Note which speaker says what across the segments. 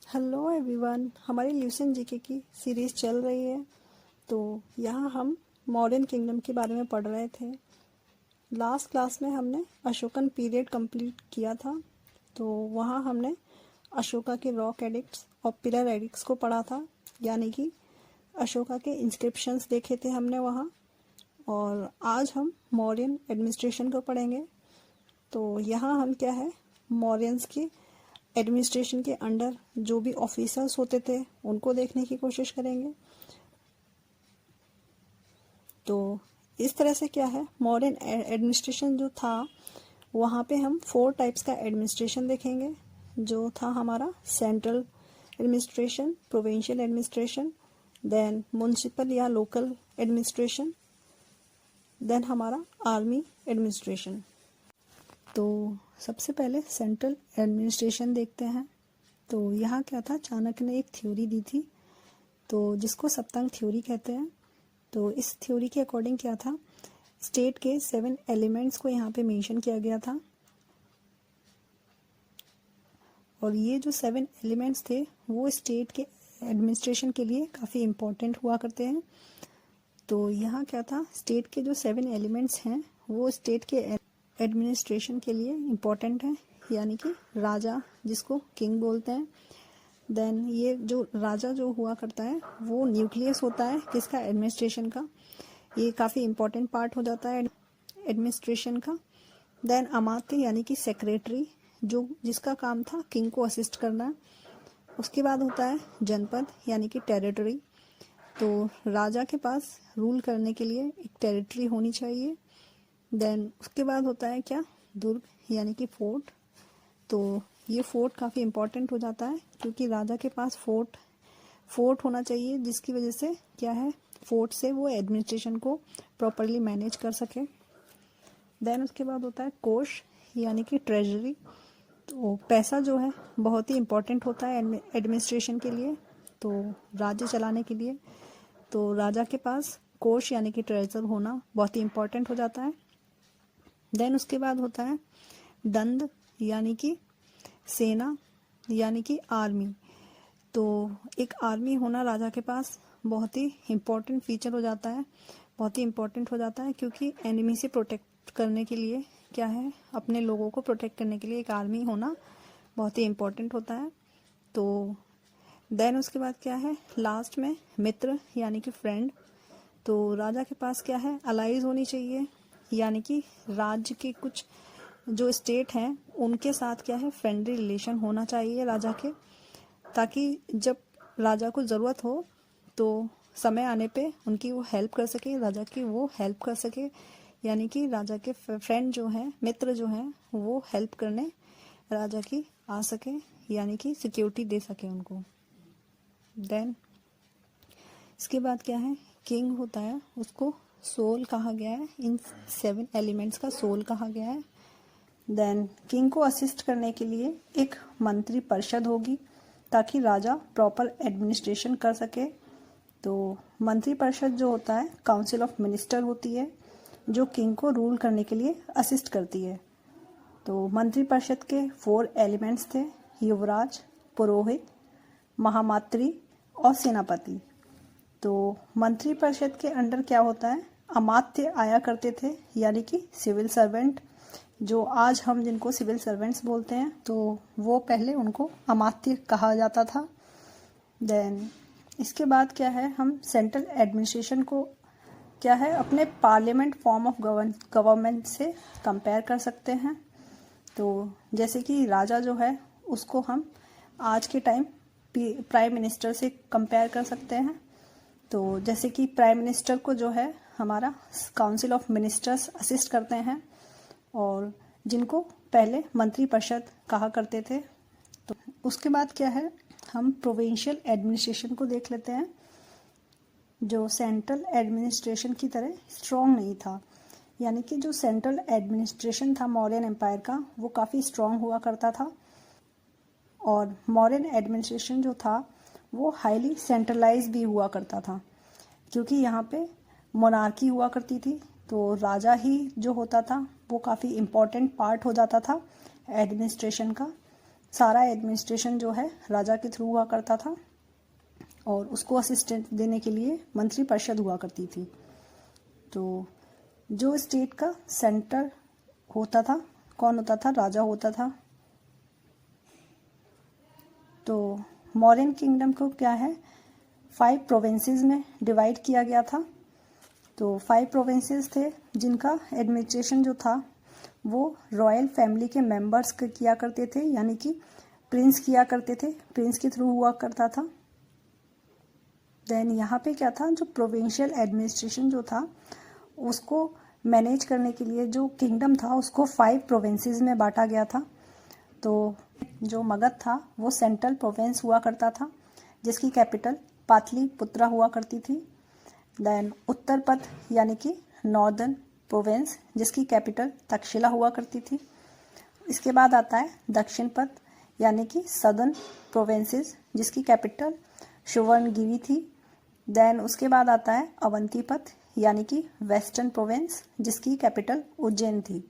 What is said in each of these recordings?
Speaker 1: Hello everyone, हमारी Lucent GK की series चल रही है। तो यहाँ हम मॉडर्न किंगडम के बारे में पढ़ रहे थे। लास्ट क्लास में हमने अशोकन पीरियड कंप्लीट किया था। तो वहाँ हमने अशोका के रॉक एडिक्ट्स और पिलर एडिक्ट्स को पढ़ा था, यानी कि अशोका के इंस्क्रिप्शंस देखे थे हमने वहाँ। और आज हम मौर्यन एडमिनिस्ट्रेशन को पढ़ेंगे। तो यहाँ हम क्या है, मौर्यंस की एडमिनिस्ट्रेशन के अंडर जो भी ऑफिसर्स होते थे उनको देखने की कोशिश करेंगे। तो इस तरह से क्या है, मॉडर्न एडमिनिस्ट्रेशन जो था वहाँ पे हम 4 टाइप्स का एडमिनिस्ट्रेशन देखेंगे। जो था हमारा central administration, provincial administration, then municipal या लोकल एडमिनिस्ट्रेशन, देन हमारा आर्मी एडमिनिस्ट्रेशन। तो सबसे पहले सेंट्रल एडमिनिस्ट्रेशन देखते हैं। तो यहाँ क्या था, चाणक्य ने एक थ्योरी दी थी, तो जिसको सप्तांग थ्योरी कहते हैं। तो इस थ्योरी के अकॉर्डिंग क्या था, स्टेट के 7 एलिमेंट्स को यहाँ पे मेंशन किया गया था। और ये जो 7 एलिमेंट्स थे वो स्टेट के एडमिनिस्ट्रेशन के लिए काफ़ी इम्पोर्टेंट हुआ करते हैं। तो यहाँ क्या था, स्टेट के जो 7 एलिमेंट्स हैं वो स्टेट के एडमिनिस्ट्रेशन के लिए इम्पोर्टेंट है, यानी कि राजा, जिसको किंग बोलते हैं। देन ये जो राजा जो हुआ करता है वो न्यूक्लियस होता है किसका, एडमिनिस्ट्रेशन का। ये काफ़ी इम्पोर्टेंट पार्ट हो जाता है एडमिनिस्ट्रेशन का। देन अमात्य यानी कि सेक्रेटरी, जो जिसका काम था किंग को असिस्ट करना। उसके बाद होता है जनपद यानी कि टेरिटरी। तो राजा के पास रूल करने के लिए एक टेरिटरी होनी चाहिए। देन उसके बाद होता है क्या, दुर्ग यानी कि फोर्ट। तो ये फोर्ट काफ़ी इम्पोर्टेंट हो जाता है क्योंकि राजा के पास फोर्ट होना चाहिए, जिसकी वजह से क्या है, फोर्ट से वो एडमिनिस्ट्रेशन को प्रॉपरली मैनेज कर सके। देन उसके बाद होता है कोष यानी कि ट्रेजरी। तो पैसा जो है बहुत ही इम्पोर्टेंट होता है एडमिनिस्ट्रेशन के लिए, तो राज्य चलाने के लिए। तो राजा के पास कोष यानी कि ट्रेजर होना बहुत ही इम्पोर्टेंट हो जाता है। देन उसके बाद होता है दंड यानी कि सेना यानी कि आर्मी। तो एक आर्मी होना राजा के पास बहुत ही इम्पोर्टेंट फीचर हो जाता है, बहुत ही इम्पोर्टेंट हो जाता है, क्योंकि एनिमी से प्रोटेक्ट करने के लिए क्या है, अपने लोगों को प्रोटेक्ट करने के लिए एक आर्मी होना बहुत ही इम्पोर्टेंट होता है। तो देन उसके बाद क्या है, लास्ट में मित्र यानी कि फ्रेंड। तो राजा के पास क्या है, अलाइज होनी चाहिए, यानी कि राज्य के कुछ जो स्टेट हैं उनके साथ क्या है, फ्रेंडली रिलेशन होना चाहिए राजा के, ताकि जब राजा को ज़रूरत हो तो समय आने पे उनकी वो हेल्प कर सके, राजा की वो हेल्प कर सके। यानी कि राजा के फ्रेंड जो हैं, मित्र जो हैं, वो हेल्प करने राजा की आ सके, यानी कि सिक्योरिटी दे सके उनको। देन इसके बाद क्या है, किंग होता है, उसको सोल कहा गया है, इन 7 एलिमेंट्स का सोल कहा गया है। देन किंग को असिस्ट करने के लिए एक मंत्री परिषद होगी ताकि राजा प्रॉपर एडमिनिस्ट्रेशन कर सके। तो मंत्री परिषद जो होता है, काउंसिल ऑफ मिनिस्टर होती है, जो किंग को रूल करने के लिए असिस्ट करती है। तो मंत्री परिषद के 4 एलिमेंट्स थे, युवराज, पुरोहित, महामात्री और सेनापति। तो मंत्री परिषद के अंडर क्या होता है, अमात्य आया करते थे, यानी कि सिविल सर्वेंट, जो आज हम जिनको सिविल सर्वेंट्स बोलते हैं, तो वो पहले उनको अमात्य कहा जाता था। देन इसके बाद क्या है, हम सेंट्रल एडमिनिस्ट्रेशन को क्या है, अपने पार्लियामेंट फॉर्म ऑफ गवर्नमेंट से कंपेयर कर सकते हैं। तो जैसे कि राजा जो है उसको हम आज के टाइम प्राइम मिनिस्टर से कंपेयर कर सकते हैं। तो जैसे कि प्राइम मिनिस्टर को जो है हमारा काउंसिल ऑफ मिनिस्टर्स असिस्ट करते हैं, और जिनको पहले मंत्री परिषद कहा करते थे। तो उसके बाद क्या है, हम प्रोविंशियल एडमिनिस्ट्रेशन को देख लेते हैं, जो सेंट्रल एडमिनिस्ट्रेशन की तरह स्ट्रॉन्ग नहीं था। यानी कि जो सेंट्रल एडमिनिस्ट्रेशन था मौर्यन एम्पायर का, वो काफ़ी स्ट्रॉन्ग हुआ करता था। और मौर्यन एडमिनिस्ट्रेशन जो था वो हाईली सेंट्रलाइज भी हुआ करता था, क्योंकि यहाँ पे मोनार्की हुआ करती थी। तो राजा ही जो होता था वो काफ़ी इम्पोर्टेंट पार्ट हो जाता था एडमिनिस्ट्रेशन का। सारा एडमिनिस्ट्रेशन जो है राजा के थ्रू हुआ करता था और उसको असिस्टेंट देने के लिए मंत्री परिषद हुआ करती थी। तो जो स्टेट का सेंटर होता था कौन होता था? राजा होता था। तो मौर्यन किंगडम को क्या है 5 प्रोविंसेस में डिवाइड किया गया था। तो 5 प्रोविंसेस थे जिनका एडमिनिस्ट्रेशन जो था वो रॉयल फैमिली के मेंबर्स किया करते थे, यानी कि प्रिंस किया करते थे, प्रिंस के थ्रू हुआ करता था। देन यहाँ पे क्या था, जो प्रोविंशियल एडमिनिस्ट्रेशन जो था उसको मैनेज करने के लिए जो किंगडम था उसको 5 प्रोविंसेस में बांटा गया था। तो जो मगध था वो सेंट्रल प्रोविंस हुआ करता था जिसकी कैपिटल पाटलिपुत्रा हुआ करती थी। देन उत्तर पथ यानी कि नॉर्दर्न प्रोविंस जिसकी कैपिटल तक्षशिला हुआ करती थी। इसके बाद आता है दक्षिण पथ यानी कि सदर्न प्रोविंसेस जिसकी कैपिटल सुवर्णगिरी थी। देन उसके बाद आता है अवंती पथ यानी कि वेस्टर्न प्रोविंस जिसकी कैपिटल उज्जैन थी।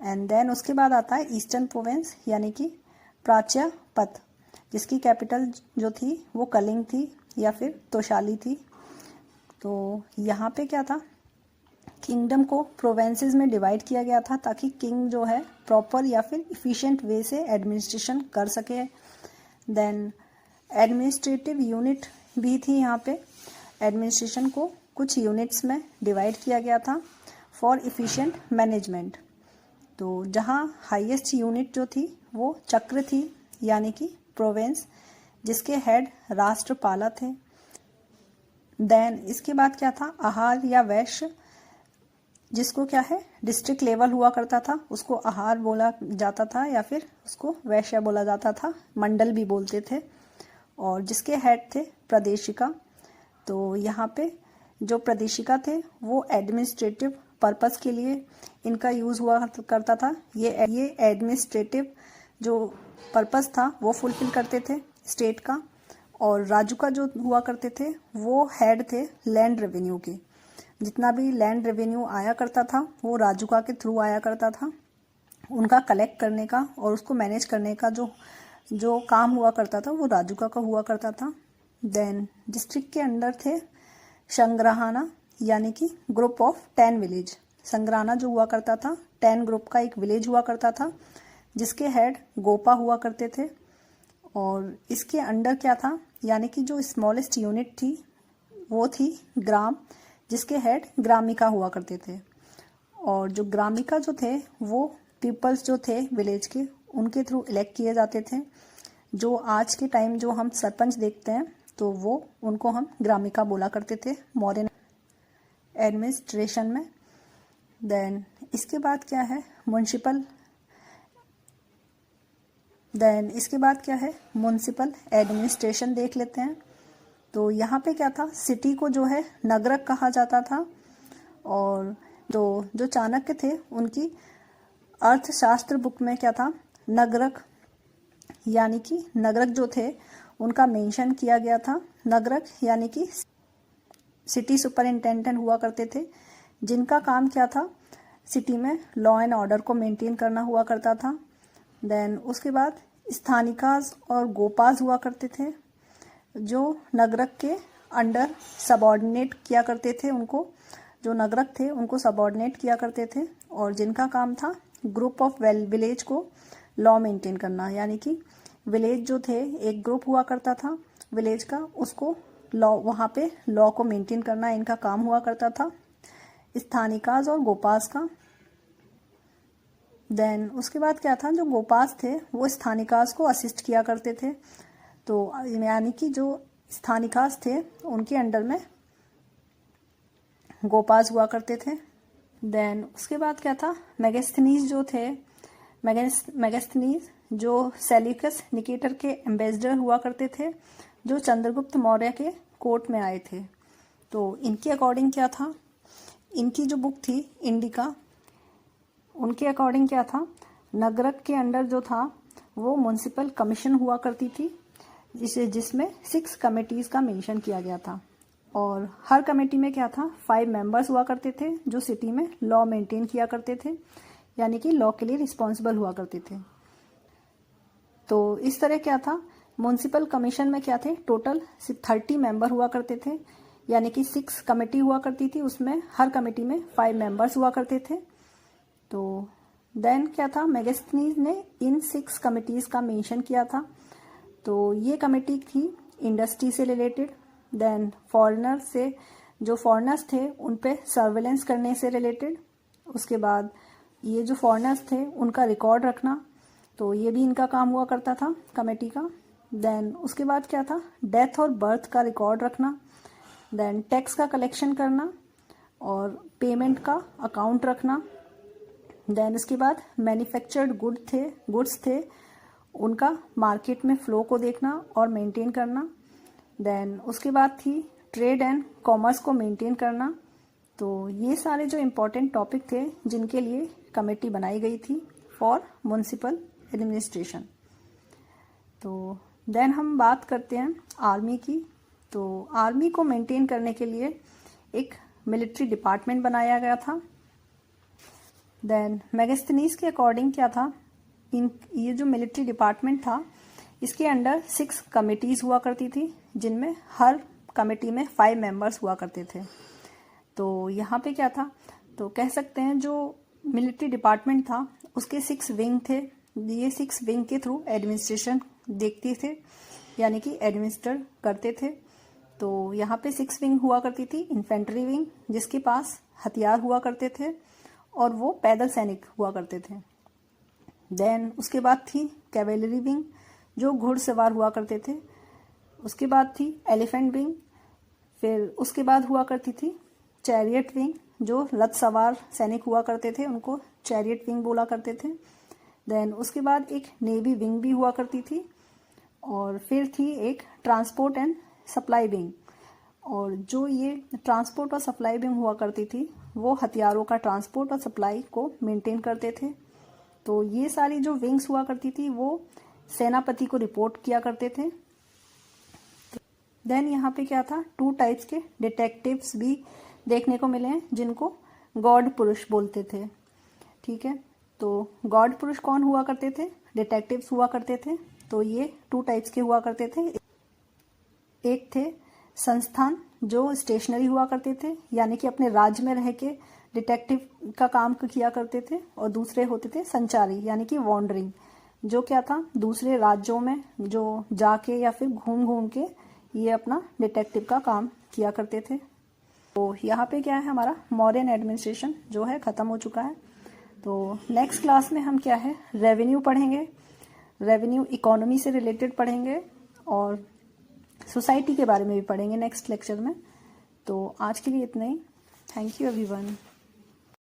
Speaker 1: एंड देन उसके बाद आता है ईस्टर्न प्रोविंस यानी कि प्राच्य पथ जिसकी कैपिटल जो थी वो कलिंग थी या फिर तोशाली थी। तो यहाँ पे क्या था, किंगडम को प्रोविंसेस में डिवाइड किया गया था ताकि किंग जो है प्रॉपर या फिर इफ़िशिएंट वे से एडमिनिस्ट्रेशन कर सके। देन एडमिनिस्ट्रेटिव यूनिट भी थी यहाँ पे। एडमिनिस्ट्रेशन को कुछ यूनिट्स में डिवाइड किया गया था फॉर इफ़िशिएंट मैनेजमेंट। तो जहाँ हाईएस्ट यूनिट जो थी वो चक्र थी यानी कि प्रोविंस जिसके हेड राष्ट्रपाला थे। देन इसके बाद क्या था, आहार या वैश्य जिसको क्या है डिस्ट्रिक्ट लेवल हुआ करता था उसको आहार बोला जाता था या फिर उसको वैश्य बोला जाता था, मंडल भी बोलते थे। और जिसके हेड थे प्रदेशिका। तो यहाँ पे जो प्रदेशिका थे वो एडमिनिस्ट्रेटिव पर्पस के लिए इनका यूज़ हुआ करता था। ये एडमिनिस्ट्रेटिव जो पर्पस था वो फुलफिल करते थे स्टेट का। और राजुका जो हुआ करते थे वो हेड थे लैंड रेवेन्यू के। जितना भी लैंड रेवेन्यू आया करता था वो राजुका के थ्रू आया करता था। उनका कलेक्ट करने का और उसको मैनेज करने का जो काम हुआ करता था वो राजुका का हुआ करता था। देन डिस्ट्रिक्ट के अंडर थे संग्रहाना यानी कि ग्रुप ऑफ 10 विलेज। संग्रहाना जो हुआ करता था 10 ग्रुप का एक विलेज हुआ करता था जिसके हेड गोपा हुआ करते थे। और इसके अंडर क्या था, यानी कि जो स्मॉलेस्ट यूनिट थी वो थी ग्राम जिसके हेड ग्रामिका हुआ करते थे। और जो ग्रामिका जो थे वो पीपल्स जो थे विलेज के उनके थ्रू इलेक्ट किए जाते थे। जो आज के टाइम जो हम सरपंच देखते हैं तो वो उनको हम ग्रामिका बोला करते थे मॉडर्न एडमिनिस्ट्रेशन में। देन इसके बाद क्या है म्युनिसिपल। देन इसके बाद क्या है म्युनिसिपल एडमिनिस्ट्रेशन देख लेते हैं। तो यहाँ पे क्या था, सिटी को जो है नगरक कहा जाता था। और जो चाणक्य थे उनकी अर्थशास्त्र बुक में क्या था, नगरक यानी कि नगरक जो थे उनका मेंशन किया गया था। नगरक यानी कि सिटी सुपरिंटेंडेंट हुआ करते थे जिनका काम क्या था, सिटी में लॉ एंड ऑर्डर को मेंटेन करना हुआ करता था। देन उसके बाद स्थानिकाज और गोपाज हुआ करते थे जो नगरक के अंडर सबऑर्डिनेट किया करते थे। उनको जो नगरक थे उनको सबऑर्डिनेट किया करते थे और जिनका काम था ग्रुप ऑफ विलेज को लॉ मेंटेन करना, यानी कि विलेज जो थे एक ग्रुप हुआ करता था विलेज का, उसको लॉ वहाँ पे लॉ को मेंटेन करना इनका काम हुआ करता था स्थानिकाज और गोपास का। देन उसके बाद क्या था, जो गोपास थे वो स्थानिकाज को असिस्ट किया करते थे। तो यानी कि जो स्थानिकाज थे उनके अंडर में गोपास हुआ करते थे। देन उसके बाद क्या था, मेगास्थनीज जो थे, मेगास्थनीज जो सेल्यूकस निकेटर के एम्बेसडर हुआ करते थे जो चंद्रगुप्त मौर्य के कोर्ट में आए थे। तो इनके अकॉर्डिंग क्या था, इनकी जो बुक थी इंडिका, उनके अकॉर्डिंग क्या था, नगरक के अंडर जो था वो म्युनिसिपल कमीशन हुआ करती थी जिसमें 6 कमेटीज का मेंशन किया गया था। और हर कमेटी में क्या था 5 मेंबर्स हुआ करते थे जो सिटी में लॉ मेंटेन किया करते थे, यानी कि लॉ के लिए रिस्पॉन्सिबल हुआ करते थे। तो इस तरह क्या था, म्युनिसिपल कमीशन में क्या थे, टोटल 30 मेंबर हुआ करते थे, यानी कि 6 कमेटी हुआ करती थी, उसमें हर कमेटी में 5 मेंबर्स हुआ करते थे। तो देन क्या था, मेगास्थनीज ने इन 6 कमिटीज का मेंशन किया था। तो ये कमेटी थी इंडस्ट्री से रिलेटेड, देन फॉरेनर से, जो फॉरेनर्स थे उन पे सर्वेलेंस करने से रिलेटेड, उसके बाद ये जो फॉरेनर्स थे उनका रिकॉर्ड रखना, तो ये भी इनका काम हुआ करता था कमेटी का। देन उसके बाद क्या था, डेथ और बर्थ का रिकॉर्ड रखना, देन टैक्स का कलेक्शन करना और पेमेंट का अकाउंट रखना। देन उसके बाद मैन्युफैक्चर्ड गुड्स थे उनका मार्केट में फ्लो को देखना और मेंटेन करना। देन उसके बाद थी ट्रेड एंड कॉमर्स को मेंटेन करना। तो ये सारे जो इम्पोर्टेंट टॉपिक थे जिनके लिए कमेटी बनाई गई थी फॉर म्युनिसिपल एडमिनिस्ट्रेशन। तो देन हम बात करते हैं आर्मी की। तो आर्मी को मेंटेन करने के लिए एक मिलिट्री डिपार्टमेंट बनाया गया था। देन मेगास्थनीज के अकॉर्डिंग क्या था, ये जो मिलिट्री डिपार्टमेंट था इसके अंडर 6 कमिटीज हुआ करती थी, जिनमें हर कमेटी में 5 मेंबर्स हुआ करते थे। तो यहाँ पे क्या था, तो कह सकते हैं जो मिलिट्री डिपार्टमेंट था उसके 6 विंग थे। ये 6 विंग के थ्रू एडमिनिस्ट्रेशन देखते थे, यानी कि एडमिनिस्टर करते थे। तो यहाँ पे 6 विंग हुआ करती थी। इन्फेंट्री विंग जिसके पास हथियार हुआ करते थे और वो पैदल सैनिक हुआ करते थे। देन उसके बाद थी कैवेलरी विंग जो घुड़सवार हुआ करते थे। उसके बाद थी एलिफेंट विंग, फिर उसके बाद हुआ करती थी चैरियट विंग जो रथ सवार सैनिक हुआ करते थे, उनको चैरियट विंग बोला करते थे। देन उसके बाद एक नेवी विंग भी हुआ करती थी और फिर थी एक ट्रांसपोर्ट एंड सप्लाई विंग। और जो ये ट्रांसपोर्ट और सप्लाई विंग हुआ करती थी वो हथियारों का ट्रांसपोर्ट और सप्लाई को मेंटेन करते थे। तो ये सारी जो विंग्स हुआ करती थी वो सेनापति को रिपोर्ट किया करते थे। देन यहाँ पे क्या था, 2 टाइप्स के डिटेक्टिव्स भी देखने को मिले हैं जिनको गॉड पुरुष बोलते थे। ठीक है, तो गॉड पुरुष कौन हुआ करते थे, डिटेक्टिव्स हुआ करते थे। तो ये 2 टाइप्स के हुआ करते थे। एक थे संस्थान जो स्टेशनरी हुआ करते थे, यानी कि अपने राज्य में रह के डिटेक्टिव का काम किया करते थे। और दूसरे होते थे संचारी, यानी कि वॉन्डरिंग, जो क्या था दूसरे राज्यों में जो जाके या फिर घूम घूम के ये अपना डिटेक्टिव का काम किया करते थे। तो यहाँ पे क्या है, हमारा मॉडर्न एडमिनिस्ट्रेशन जो है ख़त्म हो चुका है। तो नेक्स्ट क्लास में हम क्या है, रेवेन्यू पढ़ेंगे, रेवेन्यू इकोनॉमी से रिलेटेड पढ़ेंगे और सोसाइटी के बारे में भी पढ़ेंगे नेक्स्ट लेक्चर में। तो आज के लिए इतना ही। Thank you everyone.